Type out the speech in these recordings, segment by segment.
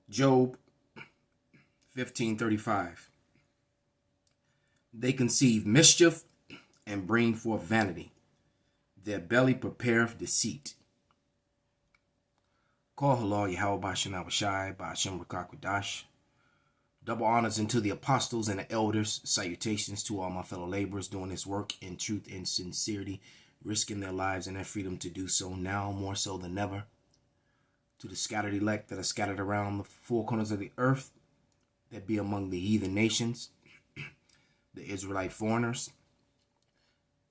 Job 15:35. They conceive mischief and bring forth vanity. Their belly prepareth deceit. Call halal Yahweh Bashem Abishai Bashem Rakakwadash. Double honors unto the apostles and the elders. Salutations to all my fellow laborers doing this work in truth and sincerity, risking their lives and their freedom to do so now more so than ever. To the scattered elect that are scattered around the four corners of the earth, that be among the heathen nations, the Israelite foreigners,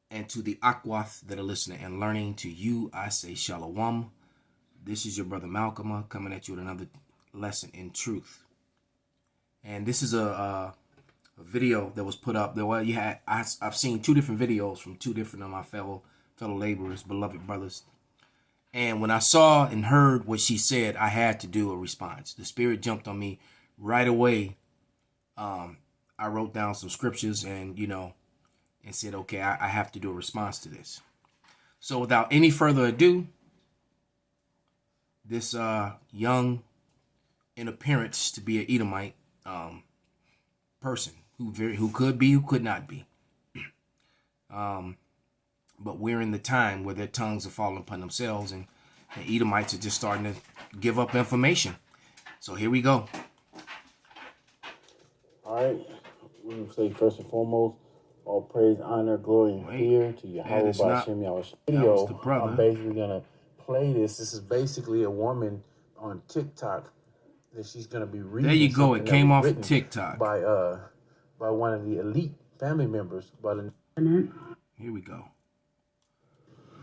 and to the Akwath that are listening and learning, to you I say Shalom. This is your brother Malcolm coming at you with another lesson in truth. And this is a video that was put up. I've seen two different videos from two different of my fellow laborers, beloved brothers. And when I saw and heard what she said, I had to do a response. The Spirit jumped on me right away. I wrote down some scriptures and said, okay, I have to do a response to this. So without any further ado, this young, in appearance to be an Edomite person who could be, who could not be. But we're in the time where their tongues are falling upon themselves, and the Edomites are just starting to give up information. So here we go. All right. We will say first and foremost, all praise, honor, glory, and fear to Yahweh Bashem Yahweh. Video. I'm basically gonna play this. This is basically a woman on TikTok that she's gonna be reading. There you go. It came off of TikTok by one of the elite family members. Here we go.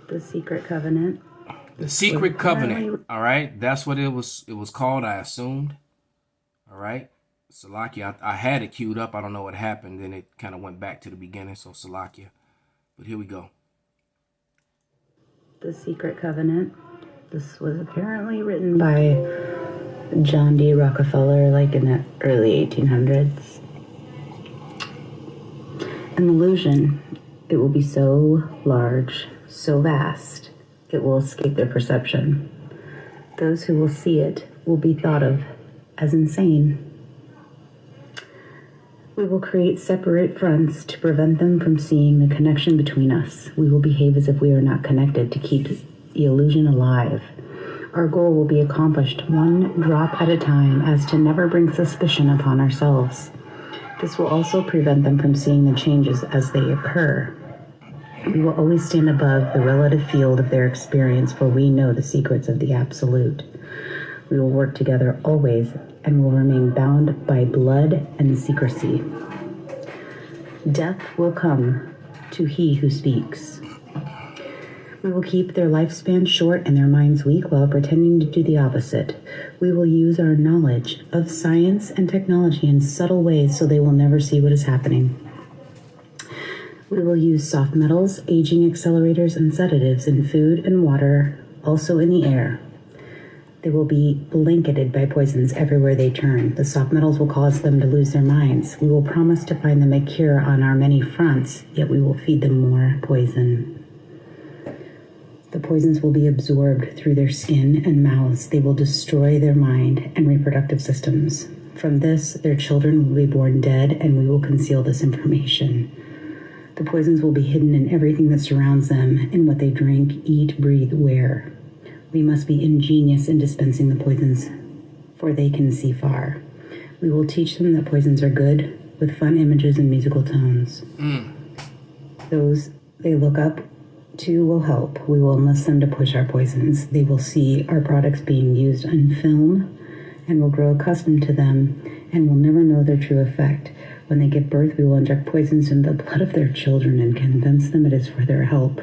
The Secret Covenant. The Secret Covenant. All right, that's what it was. It was called, I assumed. All right. Salakia, I had it queued up. I don't know what happened. Then it kind of went back to the beginning. So Salakia. But here we go. The Secret Covenant. This was apparently written by John D. Rockefeller, like in the early 1800s. An illusion. It will be so large, so vast, it will escape their perception. Those who will see it will be thought of as insane. We will create separate fronts to prevent them from seeing the connection between us. We will behave as if we are not connected to keep the illusion alive. Our goal will be accomplished one drop at a time as to never bring suspicion upon ourselves. This will also prevent them from seeing the changes as they occur. We will always stand above the relative field of their experience, for we know the secrets of the Absolute. We will work together always and will remain bound by blood and secrecy. Death will come to he who speaks. We will keep their lifespan short and their minds weak while pretending to do the opposite. We will use our knowledge of science and technology in subtle ways so they will never see what is happening. We will use soft metals, aging accelerators, and sedatives in food and water, also in the air. They will be blanketed by poisons everywhere they turn. The soft metals will cause them to lose their minds. We will promise to find them a cure on our many fronts, yet we will feed them more poison. The poisons will be absorbed through their skin and mouths. They will destroy their mind and reproductive systems. From this, their children will be born dead, and we will conceal this information. The poisons will be hidden in everything that surrounds them, in what they drink, eat, breathe, wear. We must be ingenious in dispensing the poisons, for they can see far. We will teach them that poisons are good, with fun images and musical tones. Those they look up to will help. We will enlist them to push our poisons. They will see our products being used on film and will grow accustomed to them and will never know their true effect. When they give birth, we will inject poisons in the blood of their children and convince them it is for their help.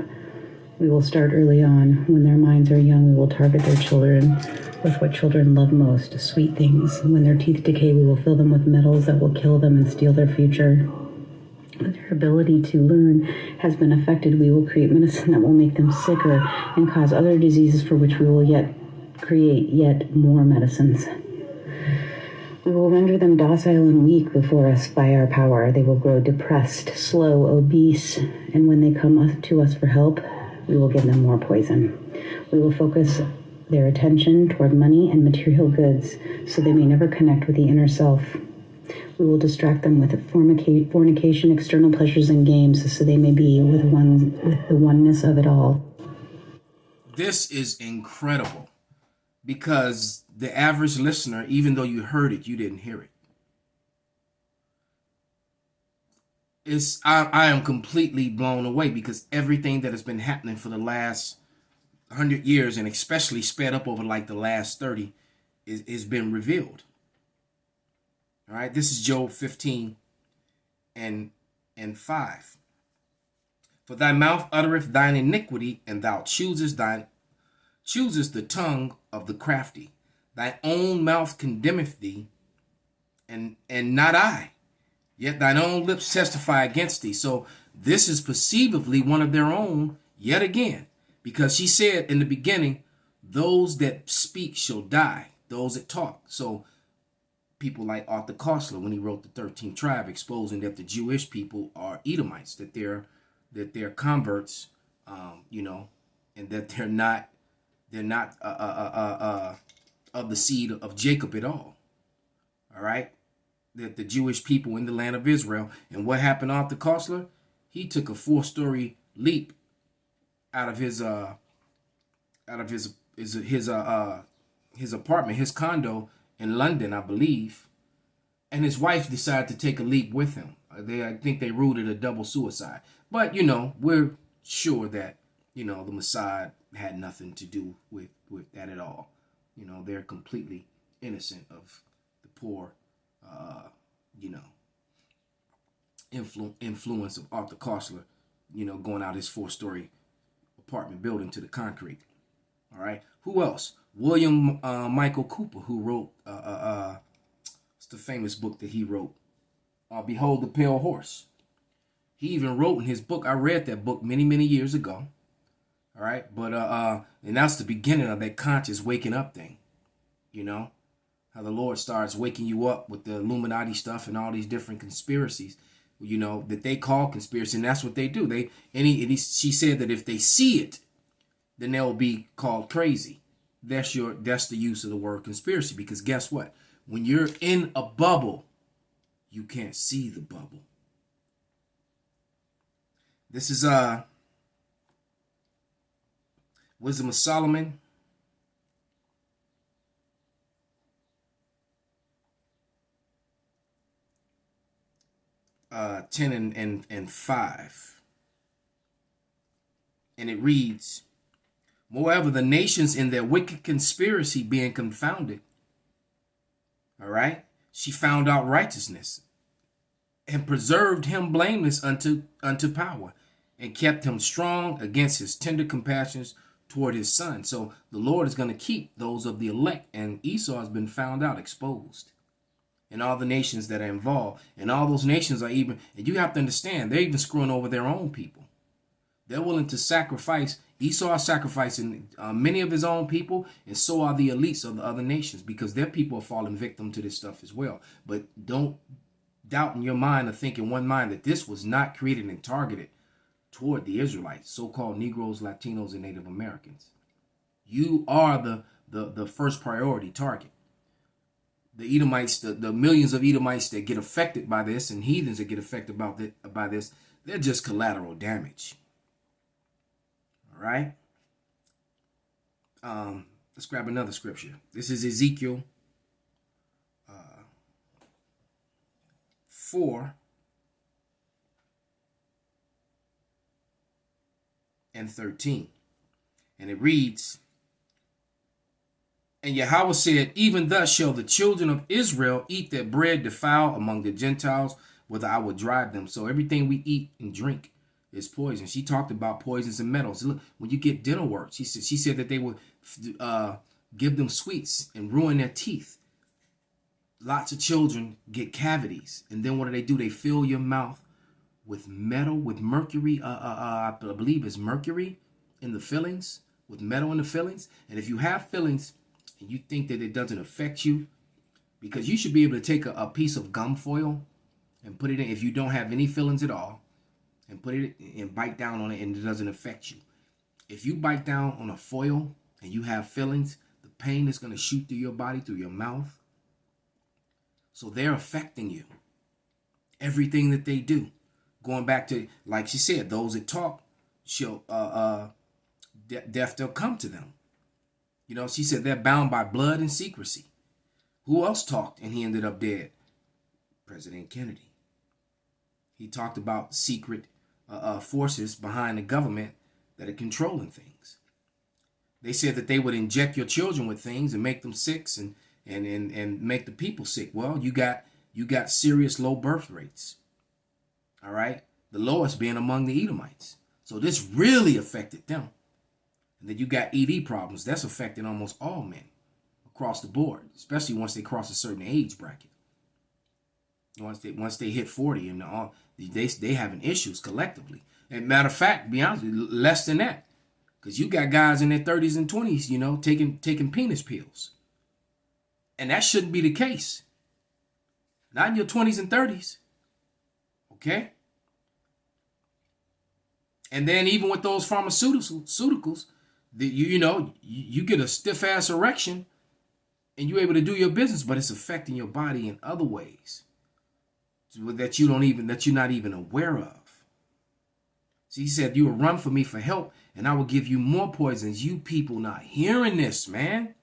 We will start early on. When their minds are young, we will target their children with what children love most, sweet things. When their teeth decay, we will fill them with metals that will kill them and steal their future. When their ability to learn has been affected, we will create medicine that will make them sicker and cause other diseases for which we will yet create yet more medicines. We will render them docile and weak before us by our power. They will grow depressed, slow, obese, and when they come to us for help, we will give them more poison. We will focus their attention toward money and material goods, so they may never connect with the inner self. We will distract them with fornication, external pleasures, and games, so they may be with the oneness of it all. This is incredible, because the average listener, even though you heard it, you didn't hear it. I am completely blown away, because everything that has been happening for the last 100 years, and especially sped up over like the last 30, is been revealed. All right, this is Job 15 and 5. For thy mouth uttereth thine iniquity, and thou choosest the tongue of the crafty. Thy own mouth condemneth thee, and not I. Yet thine own lips testify against thee. So this is perceivably one of their own yet again, because she said in the beginning, those that speak shall die, those that talk. So people like Arthur Koestler, when he wrote the 13th Tribe, exposing that the Jewish people are Edomites, that they're converts, and that they're not of the seed of Jacob at all. All right, that the Jewish people in the land of Israel. And what happened, Arthur Koestler? He took a 4-story leap out of his apartment, his condo in London, I believe, and his wife decided to take a leap with him. I think they ruled it a double suicide. But, we're sure that, the Mossad had nothing to do with that at all. They're completely innocent of the poor, influence of Arthur Koestler, going out his 4-story apartment building to the concrete. All right. Who else? William Michael Cooper, who wrote it's the famous book that he wrote, Behold the Pale Horse. He even wrote in his book, I read that book many, many years ago. All right. But and that's the beginning of that conscious waking up thing. How the Lord starts waking you up with the Illuminati stuff and all these different conspiracies, that they call conspiracy. And that's what they do. She said that if they see it, then they'll be called crazy. That's the use of the word conspiracy, because guess what? When you're in a bubble, you can't see the bubble. This is Wisdom of Solomon, 10 and 5. And it reads, Moreover, the nations in their wicked conspiracy being confounded, all right, she found out righteousness and preserved him blameless unto power, and kept him strong against his tender compassions toward his son. So the Lord is going to keep those of the elect, and Esau has been found out, exposed. And all the nations that are involved, and all those nations are even, and you have to understand, they're even screwing over their own people. They're willing to sacrifice. Esau is sacrificing many of his own people, and so are the elites of the other nations, because their people are falling victim to this stuff as well. But don't doubt in your mind or think in one mind that this was not created and targeted toward the Israelites, so-called Negroes, Latinos, and Native Americans. You are the first priority target. The Edomites, the millions of Edomites that get affected by this, and heathens that get affected by this, they're just collateral damage. All right. Let's grab another scripture. This is Ezekiel 4 and 13. And it reads, And Yahweh said, Even thus shall the children of Israel eat their bread defiled among the Gentiles, whether I will drive them. So everything we eat and drink is poison. She talked about poisons and metals. Look, when you get dental work, she said that they would give them sweets and ruin their teeth. Lots of children get cavities. And then what do? They fill your mouth with metal, with mercury. I believe it's mercury in the fillings, with metal in the fillings. And if you have fillings and you think that it doesn't affect you, because you should be able to take a piece of gum foil and put it in, if you don't have any fillings at all, and put it and bite down on it and it doesn't affect you. If you bite down on a foil and you have feelings, the pain is going to shoot through your body, through your mouth. So they're affecting you. Everything that they do. Going back to, like she said, those that talk, death will come to them. You know, she said they're bound by blood and secrecy. Who else talked and he ended up dead? President Kennedy. He talked about secret forces behind the government that are controlling things. They said that they would inject your children with things and make them sick and make the people sick. Well, you got serious low birth rates. All right? The lowest being among the Edomites. So this really affected them. And then you got ED problems. That's affecting almost all men across the board, especially once they cross a certain age bracket. Once they hit 40 and all, they having issues collectively. And matter of fact, be honest, less than that. Because you got guys in their 30s and 20s, you know, taking penis pills. And that shouldn't be the case. Not in your 20s and 30s. Okay? And then even with those pharmaceuticals, you get a stiff-ass erection and you're able to do your business, but it's affecting your body in other ways that you're not even aware of. So he said, you will run for me for help, and I will give you more poisons. You people not hearing this, man.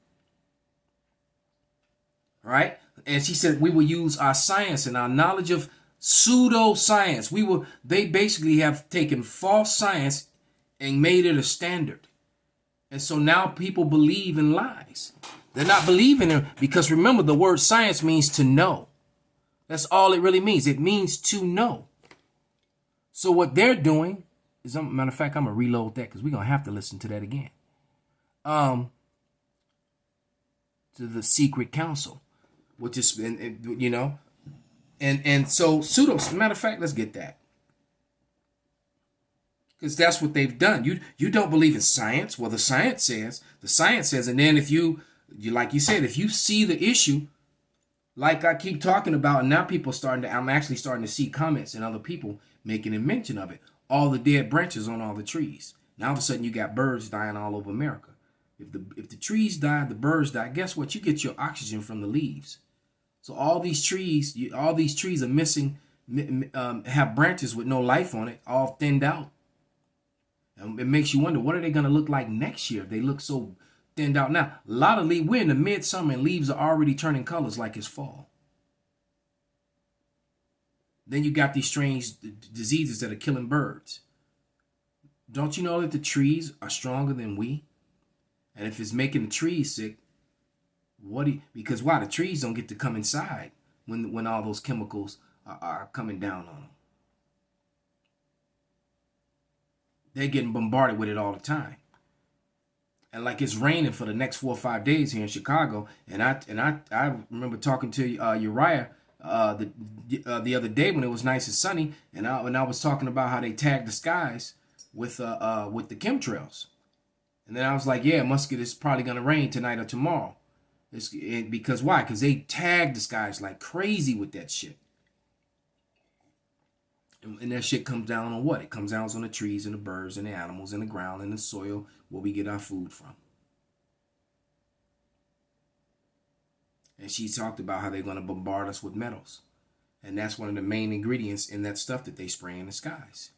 Right? And she said, we will use our science and our knowledge of pseudoscience. They basically have taken false science and made it a standard. And so now people believe in lies. They're not believing in, because remember, the word science means to know. That's all it really means. It means to know. So what they're doing is, matter of fact, I'm going to reload that because we're going to have to listen to that again. To the secret council, which is, you know, and so matter of fact, let's get that. Because that's what they've done. You don't believe in science. Well, the science says, and then if you like you said, if you see the issue, like I keep talking about, and now I'm actually starting to see comments and other people making a mention of it. All the dead branches on all the trees. Now all of a sudden you got birds dying all over America. If the trees die, the birds die, guess what? You get your oxygen from the leaves. So all these trees are missing, have branches with no life on it, all thinned out. And it makes you wonder, what are they going to look like next year? They look so thinned out now. A lot of we're in the midsummer and leaves are already turning colors like it's fall. Then you got these strange diseases that are killing birds. Don't you know that the trees are stronger than we? And if it's making the trees sick, because why? The trees don't get to come inside when all those chemicals are coming down on them. They're getting bombarded with it all the time. And like it's raining for the next 4 or 5 days here in Chicago. And I remember talking to Uriah the other day when it was nice and sunny, and I was talking about how they tagged the skies with the chemtrails. And then I was like, yeah, it's probably gonna rain tonight or tomorrow. Because why? Because they tagged the skies like crazy with that shit. And that shit comes down on what? It comes down on the trees and the birds and the animals and the ground and the soil where we get our food from. And she talked about how they're going to bombard us with metals. And that's one of the main ingredients in that stuff that they spray in the skies.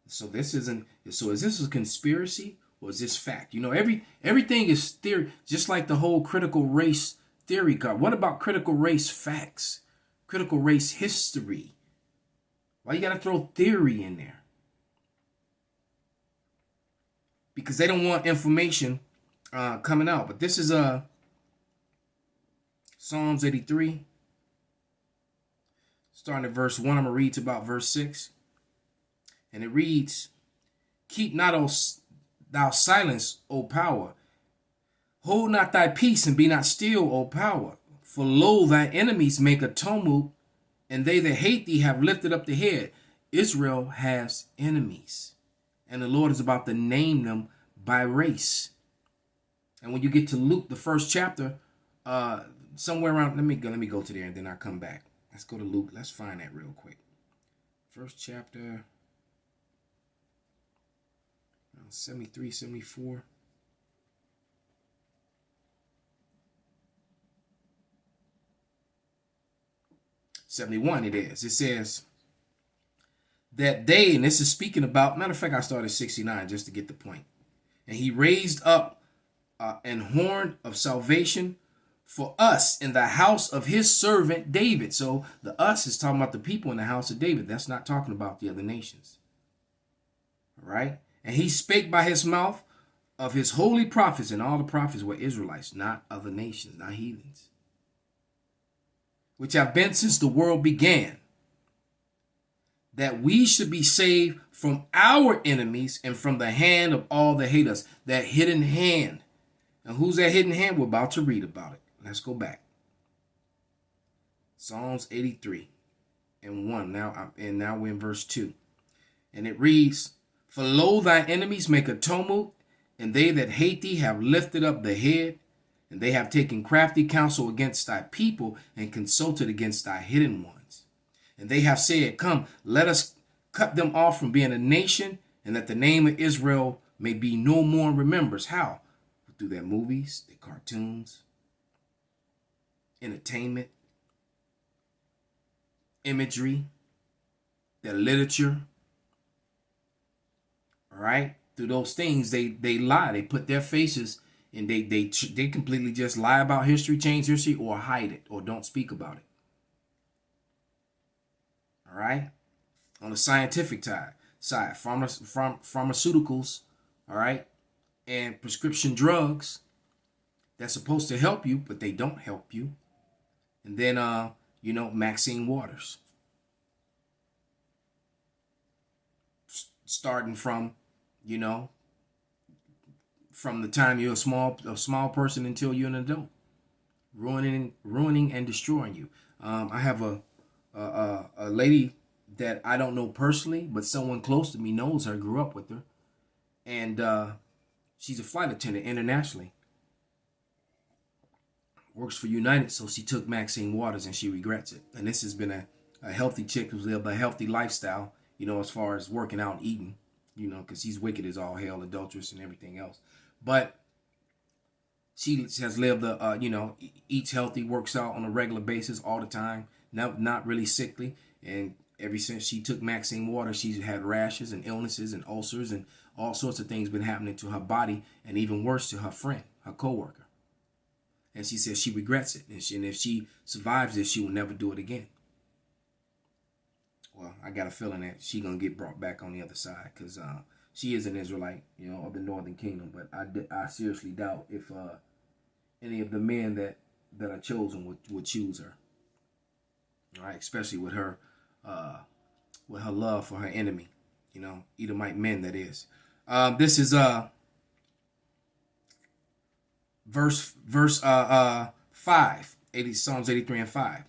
So is this a conspiracy or is this fact? You know, everything is theory, just like the whole critical race theory card. What about critical race facts? Critical race history? Why you got to throw theory in there? Because they don't want information coming out. But this is Psalms 83. Starting at verse 1, I'm going to read to about verse 6. And it reads, keep not thou silence, O power. Hold not thy peace and be not still, O power. For lo, thy enemies make a tumult, and they that hate thee have lifted up the head. Israel has enemies. And the Lord is about to name them by race. And when you get to Luke, the first chapter, somewhere around, let me go to there and then I'll come back. Let's go to Luke. Let's find that real quick. First chapter, 73, 74. 71 it is. It says that they, and this is speaking about, matter of fact, I started 69 just to get the point. And he raised up an horn of salvation for us in the house of his servant David. So the us is talking about the people in the house of David. That's not talking about the other nations. All right? And he spake by his mouth of his holy prophets, and all the prophets were Israelites, not other nations, not heathens, which have been since the world began, that we should be saved from our enemies and from the hand of all that hate us. That hidden hand. And who's that hidden hand? We're about to read about it. Let's go back. Psalms 83 and 1. Now we're in verse 2. And it reads, for lo, thy enemies make a tumult, and they that hate thee have lifted up the head, and they have taken crafty counsel against thy people, and consulted against thy hidden ones. And they have said, come, let us cut them off from being a nation, and that the name of Israel may be no more in remembrance. How? Through their movies, their cartoons, entertainment, imagery, their literature. All right? Through those things, they lie. They put their faces, and they completely just lie about history, change history, or hide it, or don't speak about it. All right? On the scientific side, pharmaceuticals, all right, and prescription drugs that's supposed to help you, but they don't help you. And then, Maxine Waters. Starting from, from the time you're a small person until you're an adult, ruining and destroying you. I have a lady that I don't know personally, but someone close to me knows her, grew up with her, and she's a flight attendant internationally. Works for United, so she took Maxine Waters and she regrets it. And this has been a healthy chick who's lived a healthy lifestyle, as far as working out and eating, because she's wicked as all hell, adulterous and everything else. But she has lived eats healthy, works out on a regular basis all the time, not really sickly. And ever since she took Maxine Waters, she's had rashes and illnesses and ulcers and all sorts of things been happening to her body, and even worse to her friend, her coworker. And she says she regrets it. And if she survives this, she will never do it again. Well, I got a feeling that she's going to get brought back on the other side, because she is an Israelite, of the Northern Kingdom. But I seriously doubt if any of the men that are chosen would choose her. All right, especially with her love for her enemy, Edomite men, that is. This is verse 5, Psalms 83 and 5.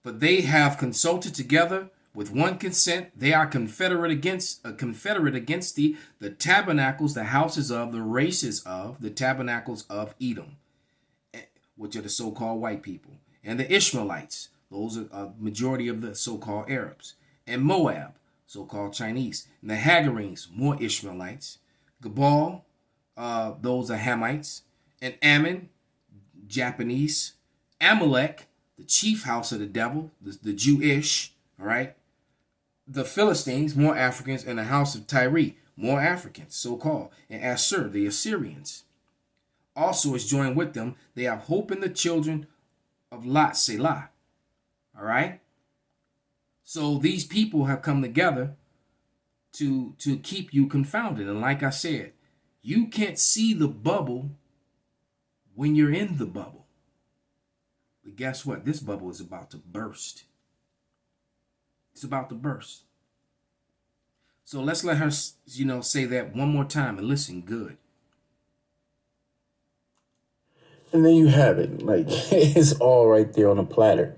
But they have consulted together with one consent. They are confederate against thee, the tabernacles, the houses of, the races of, the tabernacles of Edom, which are the so-called white people, and the Ishmaelites. Those are a majority of the so-called Arabs, and Moab, so-called Chinese, and the Hagarenes, more Ishmaelites, Gebal, those are Hamites, and Ammon, Japanese, Amalek, the chief house of the devil, the Jewish, all right, the Philistines, more Africans, and the house of Tyre, more Africans, so-called, and Assur, the Assyrians. Also is joined with them. They have hope in the children of Lot, Selah. All right? So these people have come together to keep you confounded. And like I said, you can't see the bubble when you're in the bubble. But guess what? This bubble is about to burst. It's about to burst. So let's let her, say that one more time and listen good. And then you have it. Like, it's all right there on a platter.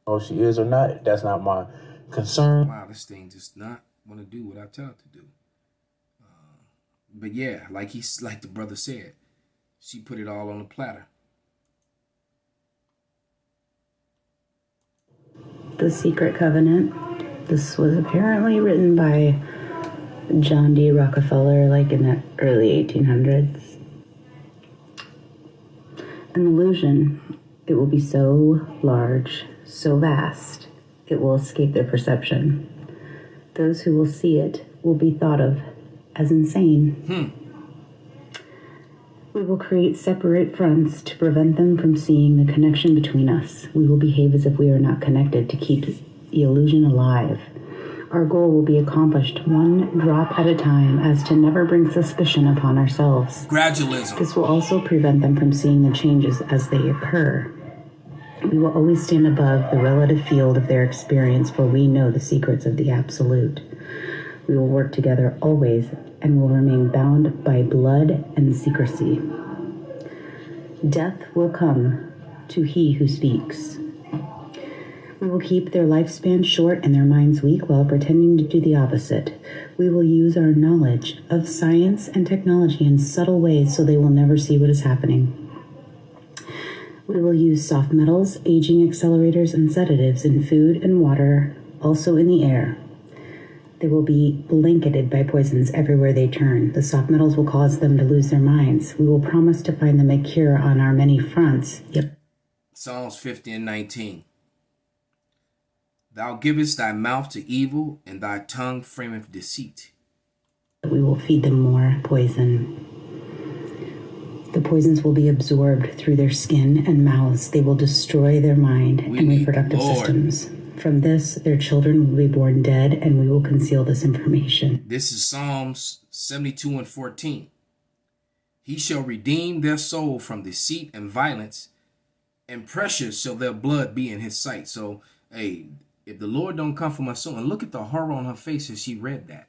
Oh, she is or not, that's not my concern. Wow, this thing just not want to do what I tell it to do. But yeah, like the brother said, she put it all on a platter. The Secret Covenant. This was apparently written by John D. Rockefeller, like in the early 1800s. An illusion. It will be so large, so vast, it will escape their perception. Those who will see it will be thought of as insane. We will create separate fronts to prevent them from seeing the connection between us. We will behave as if we are not connected to keep the illusion alive. Our goal will be accomplished one drop at a time as to never bring suspicion upon ourselves. Gradualism. This will also prevent them from seeing the changes as they occur. We will always stand above the relative field of their experience, for we know the secrets of the absolute. We will work together always and will remain bound by blood and secrecy. Death will come to he who speaks. We will keep their lifespan short and their minds weak while pretending to do the opposite. We will use our knowledge of science and technology in subtle ways so they will never see what is happening. We will use soft metals, aging accelerators, and sedatives in food and water, also in the air. They will be blanketed by poisons everywhere they turn. The soft metals will cause them to lose their minds. We will promise to find them a cure on our many fronts. Psalms 50 and 19. Thou givest thy mouth to evil, and thy tongue frameth deceit. We will feed them more poison. The poisons will be absorbed through their skin and mouths. They will destroy their mind and reproductive systems. From this, their children will be born dead, and we will conceal this information. This is Psalms 72 and 14. He shall redeem their soul from deceit and violence, and precious shall their blood be in his sight. So, hey, if the Lord don't come for my soul, and look at the horror on her face as she read that.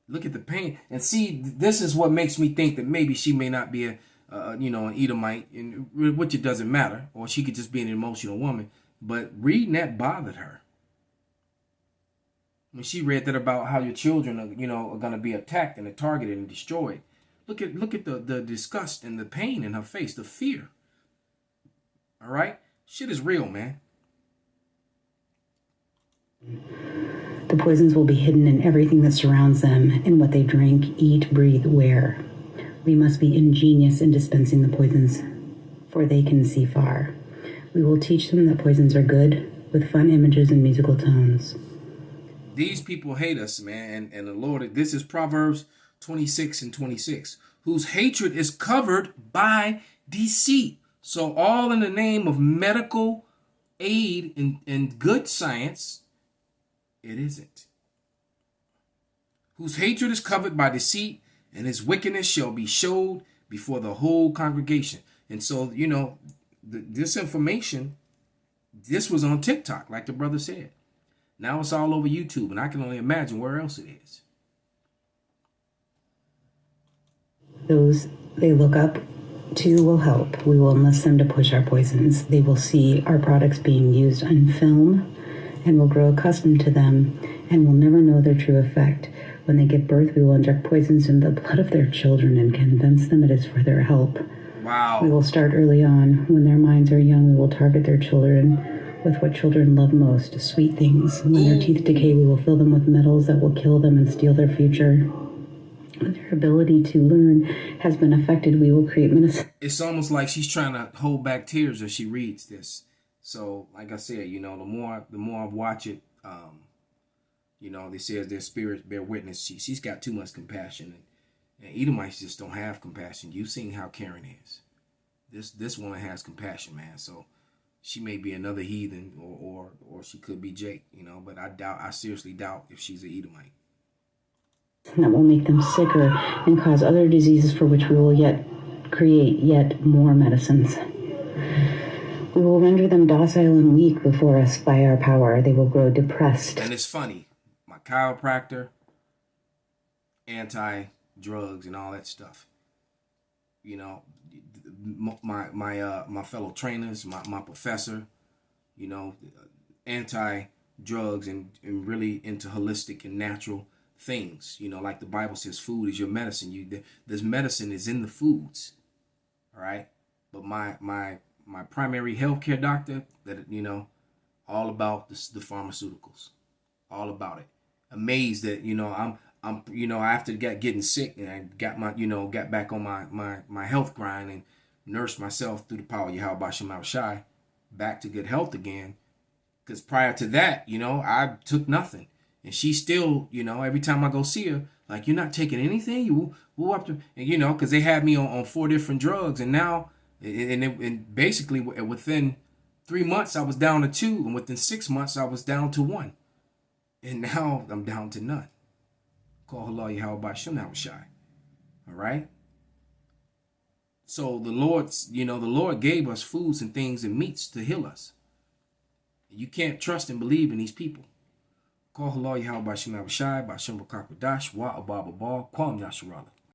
Look at the pain. And see, this is what makes me think that maybe she may not be an Edomite, which it doesn't matter, or she could just be an emotional woman. But reading that bothered her. When she read that about how your children are going to be attacked and targeted and destroyed. Look at the disgust and the pain in her face, the fear. All right? Shit is real, man. The poisons will be hidden in everything that surrounds them, in what they drink, eat, breathe, wear. We must be ingenious in dispensing the poisons, for they can see far. We will teach them that poisons are good, with fun images and musical tones. These people hate us, man, and the Lord, this is Proverbs 26 and 26, whose hatred is covered by deceit. So all in the name of medical aid and good science, it isn't. Whose hatred is covered by deceit, and his wickedness shall be showed before the whole congregation. And so, this information, this was on TikTok, like the brother said. Now it's all over YouTube, and I can only imagine where else it is. Those they look up to will help. We will enlist them to push our poisons. They will see our products being used on film and will grow accustomed to them and will never know their true effect. When they give birth, we will inject poisons in the blood of their children and convince them it is for their help. Wow. We will start early on. When their minds are young, we will target their children with what children love most, sweet things. When their teeth decay, we will fill them with metals that will kill them and steal their future. When their ability to learn has been affected, we will create medicine. It's almost like she's trying to hold back tears as she reads this. So, like I said, the more I watch it, they say their spirits bear witness. She's got too much compassion. And Edomites just don't have compassion. You've seen how Karen is. This woman has compassion, man. So she may be another heathen, or she could be Jake, but I seriously doubt if she's an Edomite. That will make them sicker and cause other diseases for which we will yet create yet more medicines. We will render them docile and weak before us by our power. They will grow depressed. And it's funny, my chiropractor, anti-drugs and all that stuff. My fellow trainers, my professor, anti-drugs and really into holistic and natural things. Like the Bible says, food is your medicine. This medicine is in the foods. All right. But my primary healthcare doctor, that all about the pharmaceuticals, all about it. Amazed that I'm after getting sick and I got back on my health grind and nursed myself through the power of Yahweh Shem Shai back to good health again. Because prior to that, you know, I took nothing. And she still, you know, every time I go see her, like, you're not taking anything? You up to, and, you know, because they had me on 4 different drugs. And now, and basically within 3 months, I was down to 2. And within 6 months, I was down to 1. And now I'm down to none. Call Allah Yahweh Shem Shai. All right? So the Lord gave us foods and things and meats to heal us. You can't trust and believe in these people. Call Allah Yahweh Shem Shai, Bashem Rakakadash, Wa Ababa Kwam Yasharala.